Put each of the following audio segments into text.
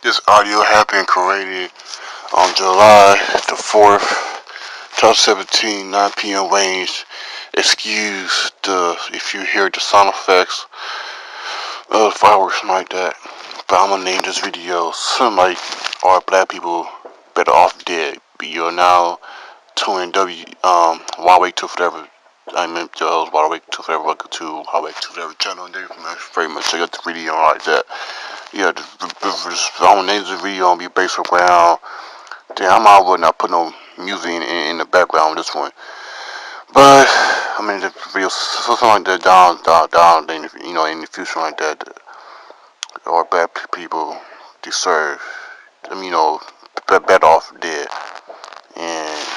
This audio has been created on July the 4th, 2017, 9 p.m. range. Excuse if you hear the sound effects of fireworks and like that. But I'm gonna name this video "Somebody or Black People Better Off Dead." But you're now tuning Huawei to forever. I meant Huawei to forever. Welcome to Huawei to forever channel. And very much check out the video like that. Yeah, I'm gonna name this video and be based around. Damn, I would not put no music in the background on this one. But I mean, the video, something like that down, in the future like that, or bad people deserve. Better off dead. And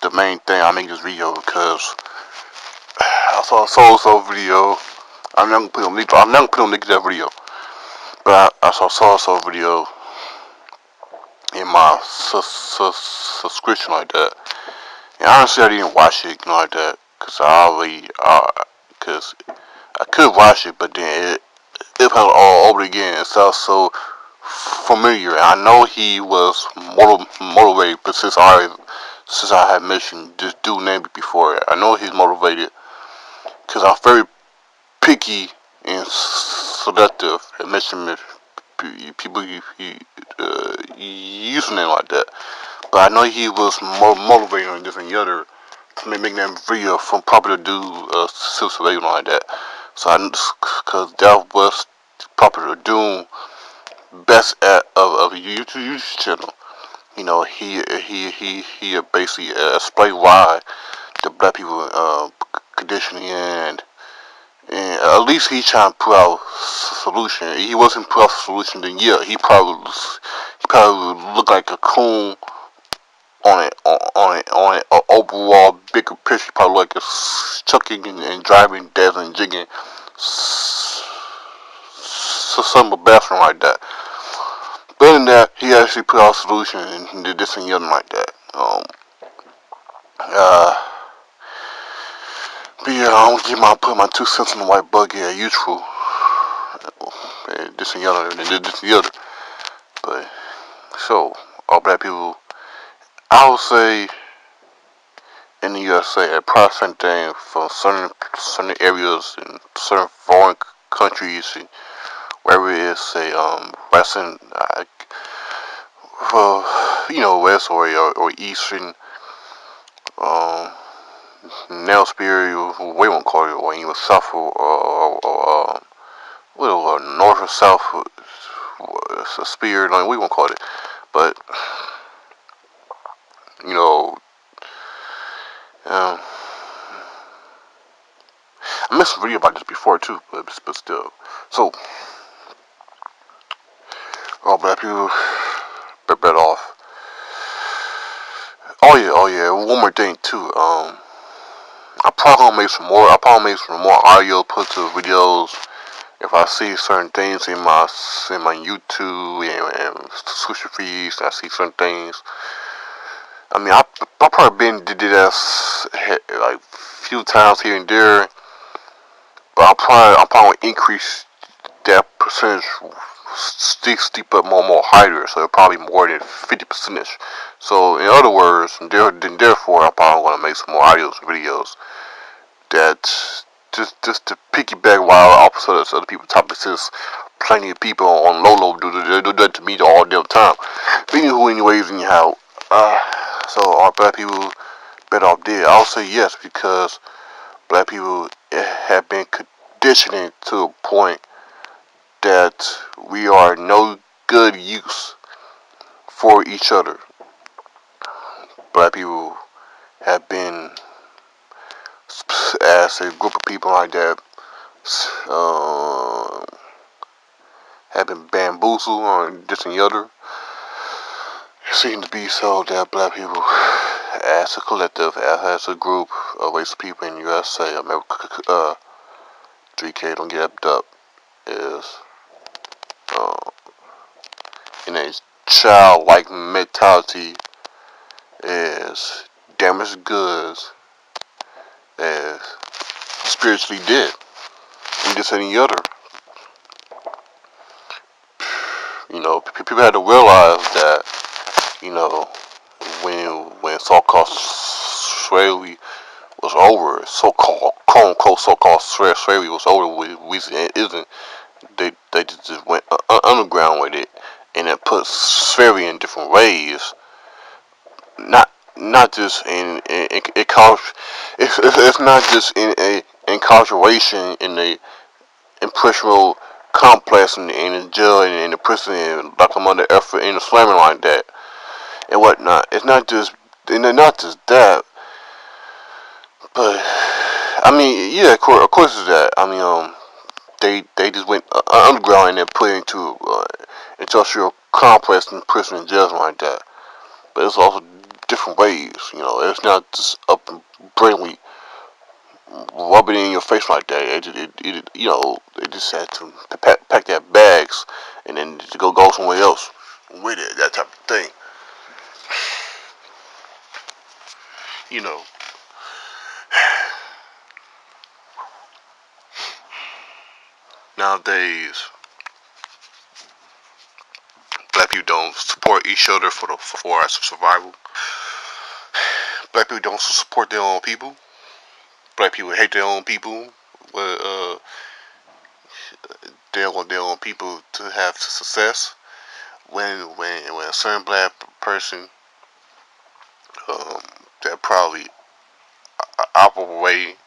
the main thing I make this video because I saw a soul video. I'm not gonna put on link to that video. But I saw a soul video in my subscription like that. And honestly, I didn't watch it, like that, cause I could watch it, but then it felt all over again. It sounds so familiar. And I know he was motivated, but since I had mentioned this dude name before, I know he's motivated, cause I'm very picky and selective at mentioning people using it like that. But I know he was more motivated on different other to make that video from popular dude surveillance like that. So cause that was popular dude best of a YouTube channel. You know, he basically explained why the black people conditioning and at least he trying to put out solution. He wasn't put out a solution, then yeah, he probably looked like a coon on it, overall bigger picture, probably like a chucking and driving, dancing, jigging, some bathroom like that. But in that, he actually put out a solution and did this and the other like that. But yeah, I don't put my 2 cents in the white bucket as usual. This and the other, and this and the other. But so, all black people, I would say in the USA, a Protestant thing from certain areas in certain foreign countries, and wherever it is, say Western, West or Eastern, nail spear, we won't call it, or even South or North or South spear, like we won't call it, but um, I missed a video about this before too, but still. So, all black people better off. Oh yeah. One more thing too. I probably gonna make some more. Audio put to videos if I see certain things in my YouTube and social feeds. I see certain things. I mean, I probably did that like few times here and there, but I'll probably increase that percentage steep up more higher, so it'll probably more than 50%. So in other words, therefore, I'm probably gonna make some more videos that just to piggyback while opposite of other people's topics, since plenty of people on low do that to me all the time. But anywho, anyways, anyhow, so are black people better off dead? I'll say yes, because black people have been conditioning to a point that we are no good use for each other. Black people have been, as a group of people like that, have been bamboozled on this and the other. It seems to be so that black people, as a collective, as a group of race of people in the USA, Amerikkka, 3K don't get up, is in a childlike mentality, is damaged goods, as spiritually dead, and this and the other. You know, people had to realize that, you know, when so-called slavery was over, so-called quote unquote so-called slavery was over with Louisiana, isn't they just went underground with it, and it put slavery in different ways, not just it caused it's not just in a incarceration in the impressionable complex in the jail and in the prison and like some other effort in the slamming like that and whatnot. It's not just that, but I mean, yeah, of course it's that. I mean, they just went underground and then put into industrial complex and prison and jails like that. But it's also different ways. You know, it's not just up and blatantly rub it in your face like that. You know, they just had to pack their bags and then to go somewhere else with it. That type of thing. You know, nowadays black people don't support each other for our survival. Black people don't support their own people. Black people hate their own people. But they want their own people to have success. When a certain black person that probably operate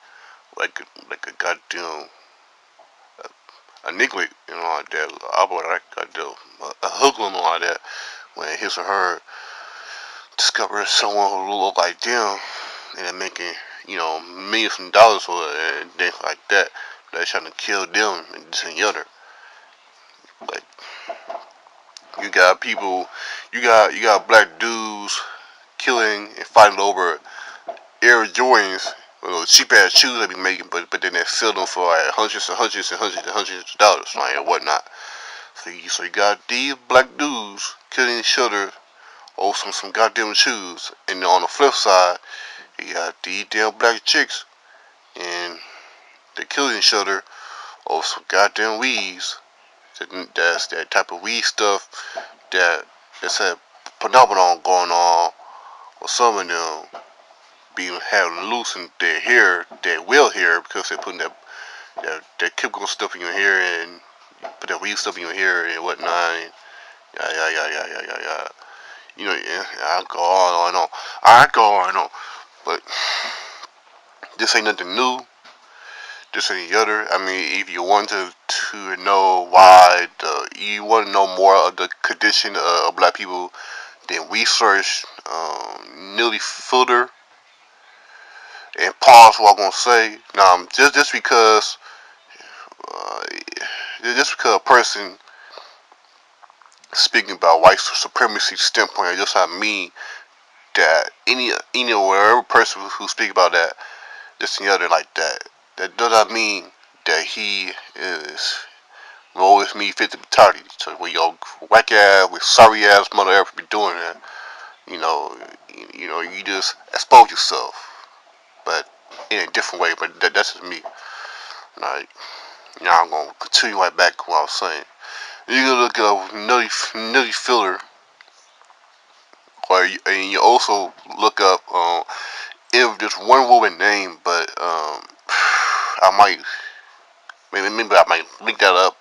like a goddamn a nigga, you know, like that, operate like a goddamn a hoodlum like that. When his or her discover someone who look like them and they're making, you know, millions of dollars for it and things like that, they're trying to kill them and this and the other. Like you got people, you got black dudes killing and fighting over Air Jordans, cheap ass shoes they be making, but then they sell them for like hundreds and hundreds and hundreds and hundreds of dollars, like and whatnot. So you got these black dudes killing each other over some goddamn shoes, and on the flip side, you got these damn black chicks, and they killing each other over some goddamn weeds. That's that type of weed stuff that it's a phenomenon going on with some of them being having loose in their hair, their will hair, because they're putting that chemical stuff in your hair and put that weed stuff in your hair and whatnot. And yeah. You know, yeah, I go on and on. I go on and on. But this ain't nothing new. This ain't the other. I mean, if you want to know why you want to know more of the condition of black people, then research Nearly Filter and pause what I'm gonna say. Now, uh, just because a person speaking about white supremacy standpoint, it does not mean that any whatever person who speak about that, this and the other like that, that does not mean that he is woe is me 50 mentality. So when your whack ass with sorry ass mother ever be doing that, you know, you just expose yourself, but in a different way. But that's just me. Like, now I'm gonna continue right back to what I was saying. You can look at Nutty Filler, and you also look up if there's one woman name, but I might maybe I might link that up.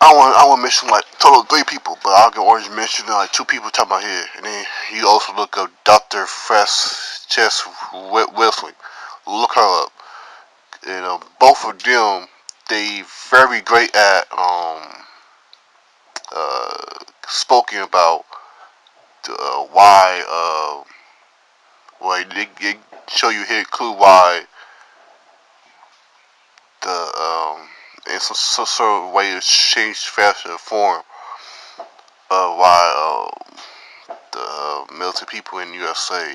I want to mention like total 3 people, but I can always mention like 2 people top of my head, and then you also look up Dr. Fresh Chess Wilson. Look her up. You know, both of them they very great at spoken about why well they show you here clue why the in some sort of way to change fashion form of why the military people in USA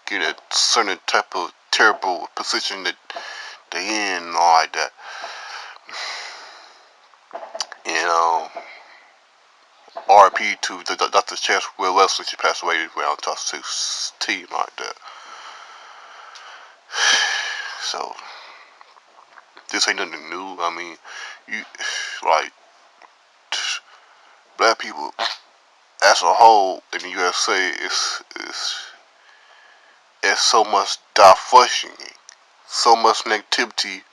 get a certain type of terrible position that they in and all like that. You know, RP to Dr. Chance Will Wesley, she passed away around 2016 like that. So this ain't nothing new. I mean, you like black people as a whole in the USA is so much dysfunctioning, so much negativity,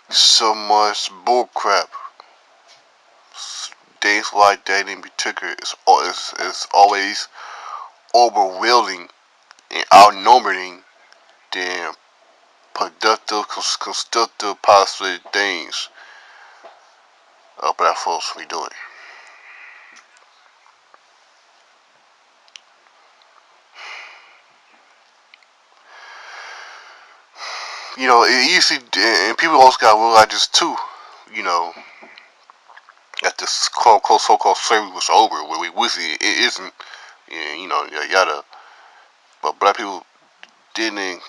so much bullcrap. Things like that in particular is always overwhelming and outnumbering than productive, constructive, positive things black folks be doing. You know, it easy, and people also got to realize this too. You know, that this quote unquote so-called slavery was over, where we wish it isn't. And, you know, yada. But black people didn't.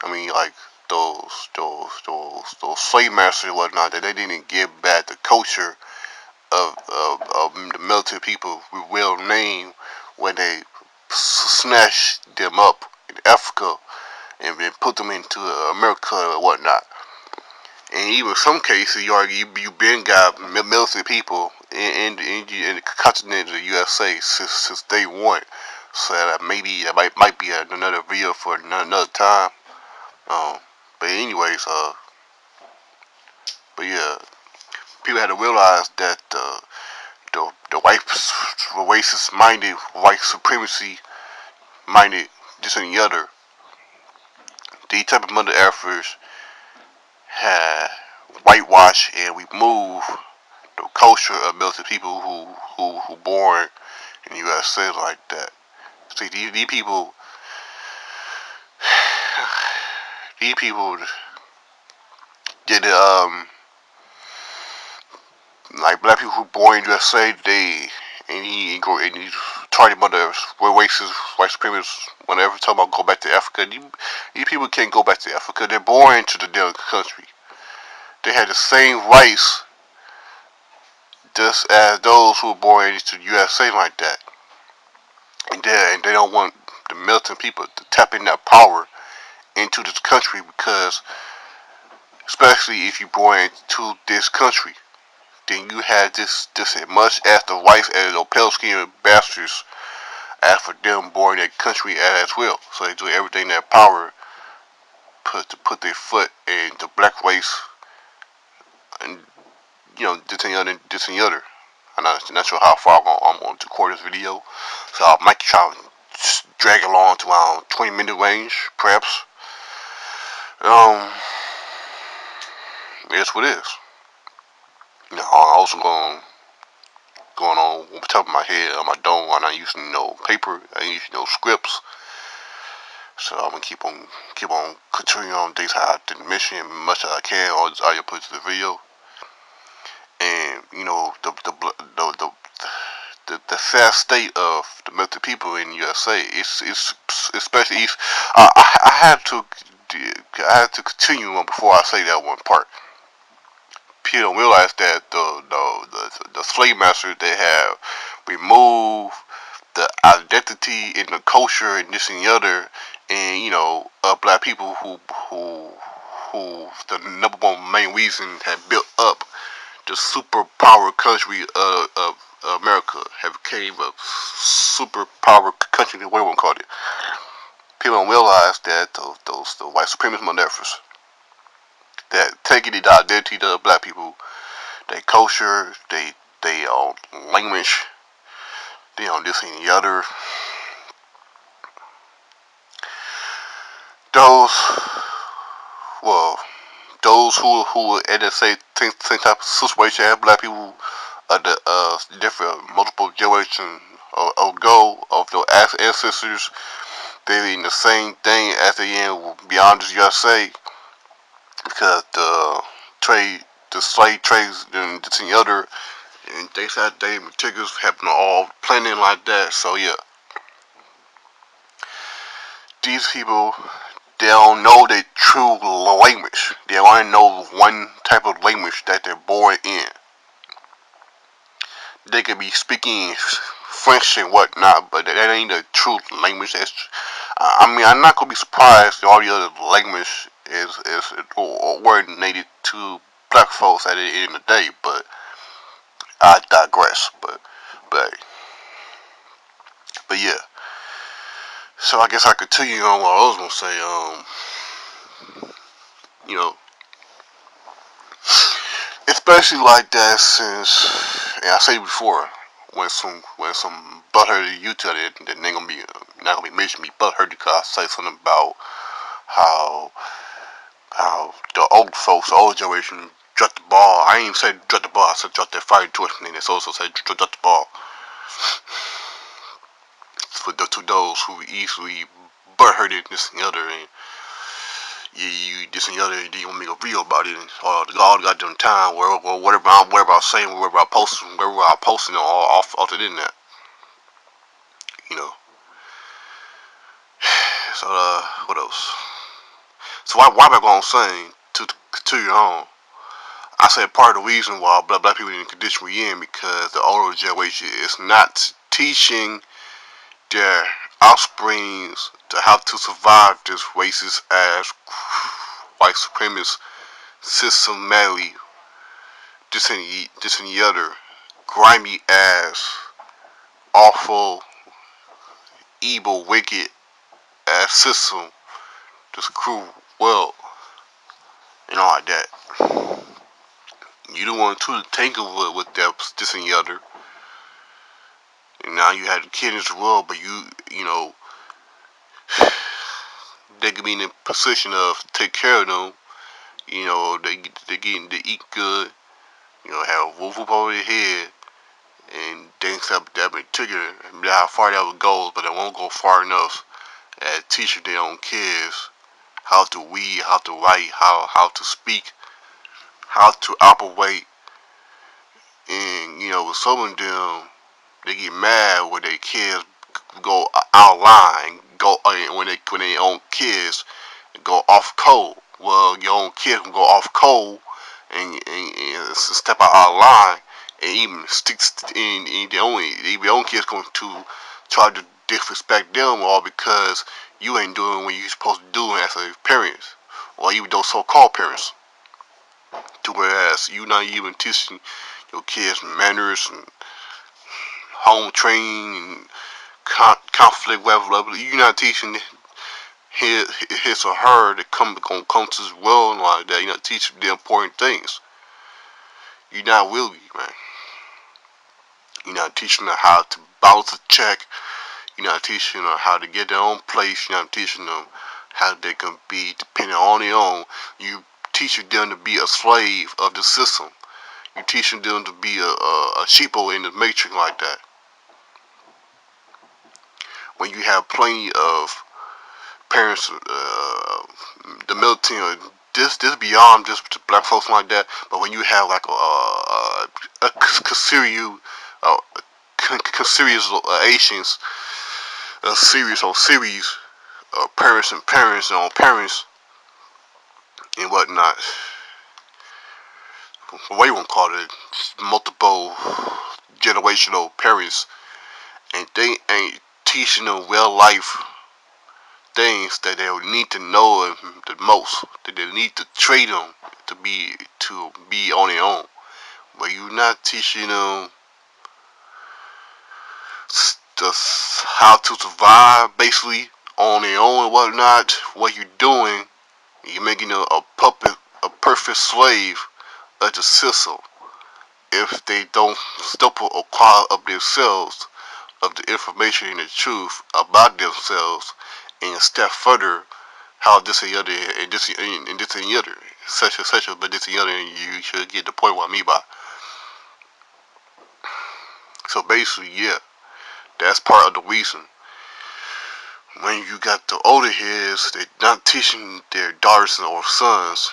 I mean, like those slave masters and whatnot, that they didn't give back the culture of the military people with real name when they snatched them up in Africa and then put them into Amerikkà or whatnot. And even in some cases, you been got military people in the continent of the USA since day one. So that maybe that might be another video for another time. Um, but anyways, but yeah, people had to realize that the white racist minded, white supremacy minded, this and the other, these type of mother effers had whitewashed and removed the culture of military people who born in the USA like that. See, these people did like black people who born in the USA, he targeted mother racist, white supremacists. Whenever talking about go back to Africa, these people can't go back to Africa. They're born into the damn country. They had the same rights just as those who were born into the USA like that. And they don't want the militant people to tap in that power into this country, because especially if you're born into this country, then you have this as much as the whites and the pale skinned bastards as for them born in that country as well. So they do everything in their power to put their foot in the black race, and you know, this and the other. I'm not sure how far I'm going to record this video, so I might try to drag it along to around 20-minute range, perhaps. It's what it is. You know, I'm also going on the top of my head, on my dome. I'm not using no paper. I ain't using no scripts. So I'm gonna keep on continuing on things how I didn't mention as much as I can. All this audio put to the video, and you know the sad state of the military people in the USA. It's especially I had to continue on before I say that one part. People don't realize that the slave masters, they have removed the identity and the culture and this and the other, and you know, black people who the number one main reason had built up the superpower country of America, have became a superpower country, what do we call it. People don't realize that the white supremacist motherfuckers that taking the identity of black people, their culture, they language, they on this and the other. Those who were in the same type of situation as black people, the different multiple generations ago of their ancestors, they in the same thing as they in beyond the USA, because the slave trades and this and the other, and they said they meticulous having all planning like that. So yeah, these people, they don't know their true language. They only know one type of language that they're born in. They could be speaking French and whatnot, but that ain't the true language. I mean, I'm not gonna be surprised if all the other language is or native to black folks at the end of the day, but I digress, but but yeah. So I guess I continue on what I was gonna say. You know, especially like that since, and I said before, when some butthurt you tell it, then they gonna be not gonna be mentioning me butthurt because I say something about how the old folks, the old generation, dropped the ball. I ain't say drop the ball. I said drop that fighting torch, and it's also said drop the ball. For to those who easily butthurted this and the other, and you this and the other, and then you want to make a video about it, and all the goddamn time, or whatever I'm saying, whatever I posting off the internet, you know. So what else? So why am I going saying to continue on? I said part of the reason why black people in the condition we in because the older generation is not teaching their offsprings to how to survive this racist ass white supremacist systematically this and the other grimy ass awful evil wicked ass system this cruel world and all like that. You don't want to tangle with that this and the other. And now you have the kid in this world, but you know they could be in a position of take care of them. You know they getting to eat good. You know have a roof over their head and things that particular. How far that would go, but it won't go far enough at teaching their own kids how to read, how to write, how to speak, how to operate. And you know with some of them they get mad when their kids go outline, go when they own kids go off code. Well, your own kids can go off code and step out of line and even stick in their own kids going to try to disrespect them all because you ain't doing what you're supposed to do as a parent or even those so-called parents. To whereas you not even teaching your kids manners and home training and conflict, whatever. You're not teaching his or her that gonna come to this world and like that. You're not teaching the important things. You're not really, man. You're not teaching them how to balance a check. You're not teaching them how to get their own place. You're not teaching them how they can be dependent on their own. You teaching them to be a slave of the system. You teaching them to be a sheeple in the matrix like that. When you have plenty of parents, the military, this beyond just black folks like that. But when you have like serious Asians, a series on series, parents and parents and on parents and whatnot, what you want to call it, multiple generational parents, and they ain't teaching them real life things that they need to know the most, that they need to train them to be on their own. But you're not teaching them how to survive basically on their own and whatnot. What you're doing, you're making them a puppet, a perfect slave of the system. If they don't stipple or acquire of themselves, of the information and the truth about themselves, and step further how this and the other and this and the other, such and such, but this and the other, and you should get the point what I mean by. So basically, yeah, that's part of the reason. When you got the older heads, they're not teaching their daughters or sons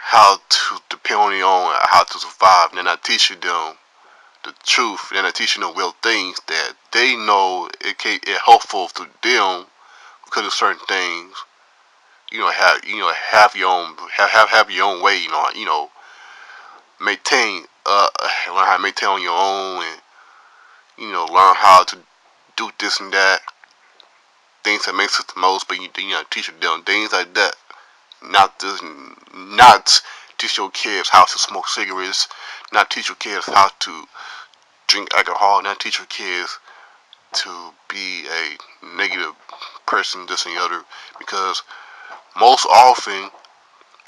how to depend on their own, how to survive. They're not teaching them the truth. They're not teaching them real things that they know it's helpful to them because of certain things. Have your own have your own way. Maintain learn how to maintain on your own, and learn how to do this and that. Things that makes us the most, but you teach them things like that. Not teach your kids how to smoke cigarettes, not teach your kids how to drink alcohol, not teach your kids to be a negative person, this and the other. Because most often,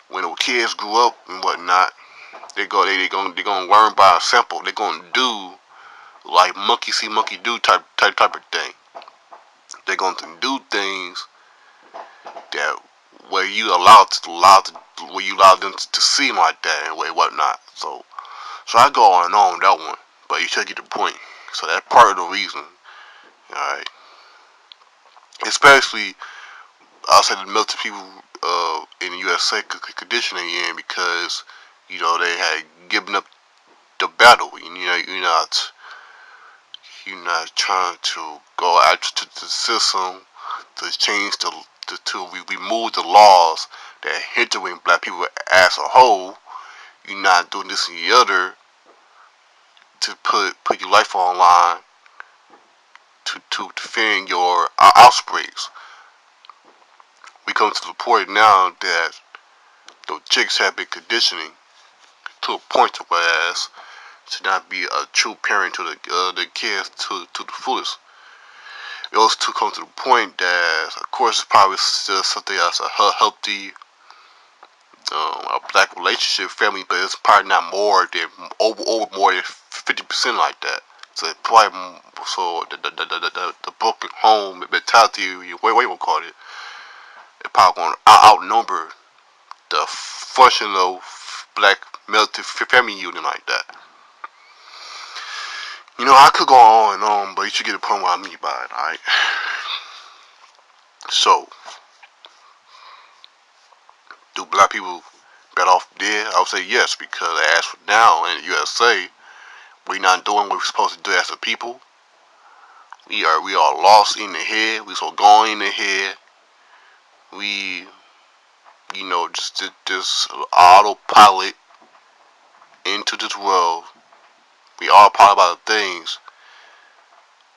when the kids grew up and whatnot, they're gonna learn by example. They're gonna do like monkey see, monkey do type of thing. They're going to do things that where you where you allow them to seem like that and whatnot. So I go on and on that one, but you should get the point. So that's part of the reason. Alright. Especially I'll say the military people in the USA conditioning in, because they had given up the battle. You're not trying to go out to the system to change to remove the laws that hindering black people as a whole. You're not doing this and the other to put your life on line to defend your outbreaks. We come to the point now that the chicks have been conditioning to a point to whereas to not be a true parent to the kids to the fullest. It also come to the point that, of course, it's probably still something as a healthy a black relationship family, but it's probably not more than over more than 50% like that. So it probably the broken home mentality, whatever you call it, it probably going to outnumber the functional black military family unit like that. I could go on and on, but you should get the point what I mean by it, alright? So, do black people better off dead? I would say yes, because as for now in the USA, we're not doing what we're supposed to do as a people. We are lost in the head. We so going in the head. We, just autopilot into this world. We all part about the things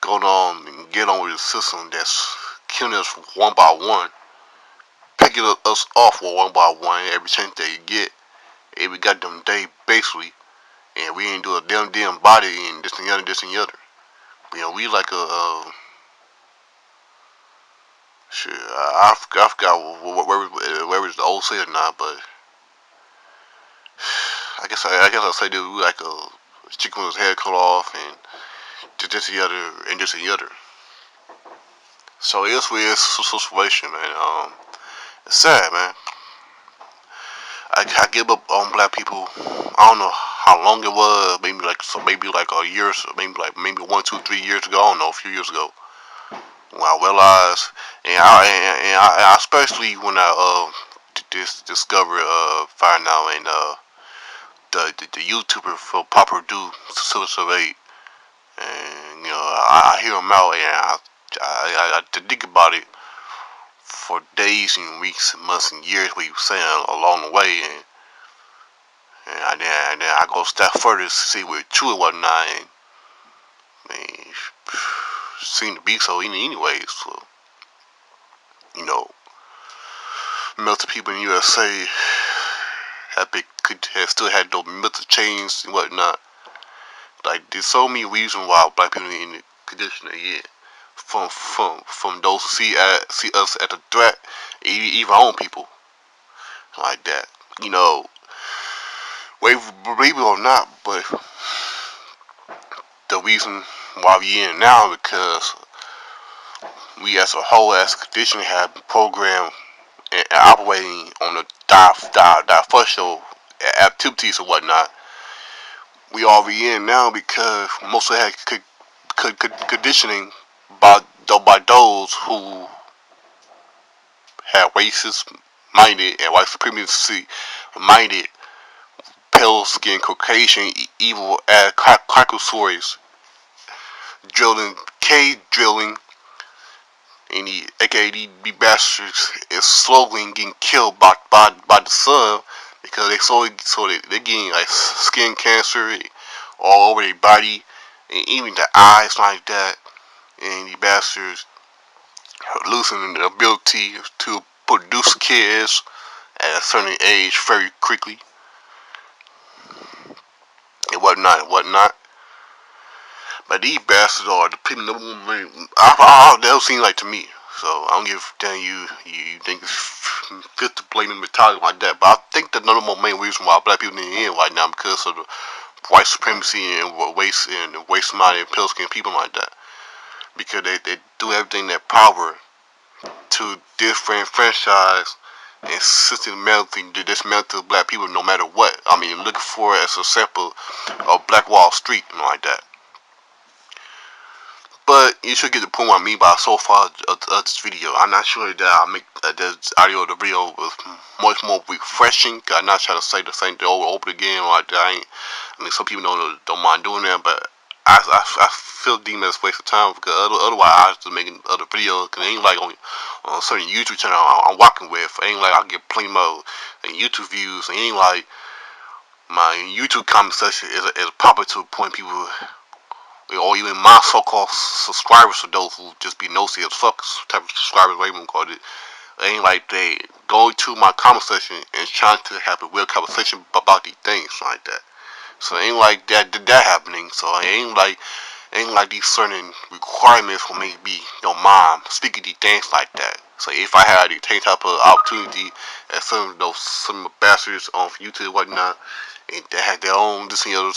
going on and get on with the system that's killing us one by one, picking us off one by one every chance that you get, every goddamn day basically, and we ain't do a damn body and this and the other. We like a shit. I forgot where was the old say or not, but I guess I'll say that we like a chicken with his head cut off and this and the other and this and the other. So it's weird situation, man. It's sad, man. I give up on black people. I don't know how long it was. Maybe like a year, maybe 1, 2, 3 years ago. I don't know, a few years ago. When I realized, and I especially when I discovered find out and the YouTuber for Papa Do Survey, and I hear him out and I think about it for days and weeks and months and years what he was saying along the way, and then I go a step further to see where it's true and whatnot, and seemed to be so anyways. So, military people in the USA have still had those mental chains and whatnot. Like there's so many reasons why black people in the condition they're in. From those who see us as a threat, even our own people like that. Believe it or not, but the reason why we in now because we as a whole as a condition have been programmed and operating on the dysfunctional activities and whatnot. We already in now because most of that conditioning by those who have racist minded and white supremacy minded, pale skin, Caucasian, evil as Caucasoids, drilling, and the aka the bastards is slowly getting killed by the sun because they're getting like skin cancer all over their body and even the eyes like that, and the bastards losing the ability to produce kids at a certain age very quickly. whatnot. But these bastards are the people they'll seem like to me. So I don't give a damn you think it's fit to blame them mentality like that. But I think the number one main reason why black people in the end right now because of the white supremacy and waste money and pale skin people like that. Because they do everything in their power to disfranchise and dismantle black people no matter what. I mean, looking for it as a sample of Black Wall Street and like that. But you should get the point what I mean by so far of this video. I'm not sure that I'll make this audio of the video was much more refreshing. I'm not trying to say the same thing over again like that. I mean, some people don't mind doing that, but I feel deemed as a waste of time because otherwise I have to make other videos. Cause it ain't like on a certain YouTube channel I'm working with. It ain't like I get plenty more YouTube views. It ain't like my YouTube comment section is popular to a point people, or even my so-called subscribers, for those who just be nosy as fuck type of subscribers, whatever you call it. It ain't like they go to my comment section and trying to have a real conversation about these things like that. So it ain't like that happening. So it ain't like these certain requirements for me to be mind speaking these things like that. So if I had the same type of opportunity as some bastards on YouTube and whatnot, and they had their own social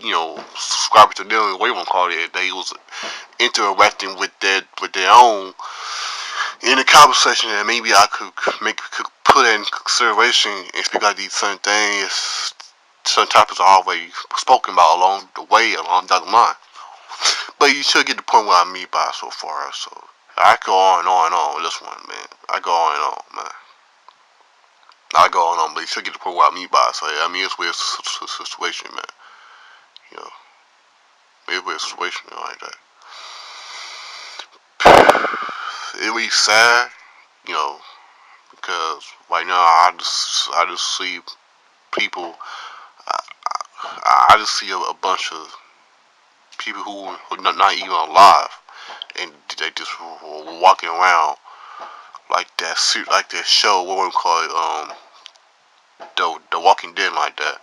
subscribers to them, what you want to call it, they was interacting with their own in the conversation, and maybe I could put in consideration and speak about these certain things, certain topics are already spoken about along the way, along down the line. But you should get the point what I mean by so far. So I go on and on with this one, man. I go on and on, man. I go on and on, but you should get the point what I mean by. So I mean, it's a weird situation, man. You know, weird situation like that. It really sad, because right now I just see people. I just see a bunch of people who are not even alive, and they just walking around like that show, what we call it, the Walking Dead like that.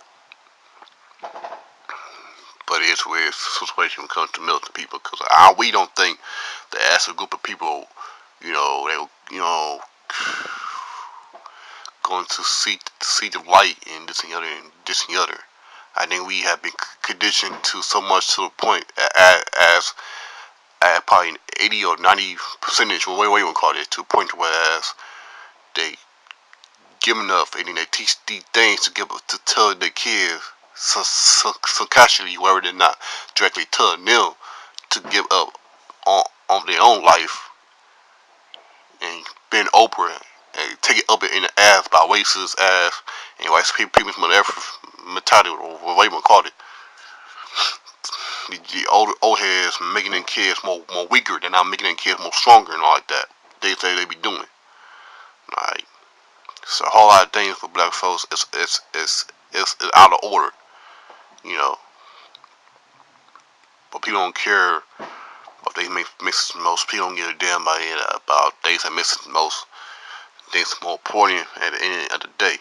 But it's a weird situation when it comes to militant people, because we don't think that as a group of people, they going to see the light in this and the other. I think we have been conditioned to so much to the point as probably 80 or 90%, or whatever you call it, to a point whereas they give enough and then they teach these things to tell their kids so casually, wherever they're not directly telling them to give up on their own life and bend over and take it up in the ass by racist ass and white people's mentality, or whatever you want to call it. The old heads making them kids more weaker than not making them kids more stronger and all like that. They say they be doing. Like, so a whole lot of things for black folks is out of order, But people don't care if they miss the most. People don't give a damn about things that miss the most. Things more important at the end of the day.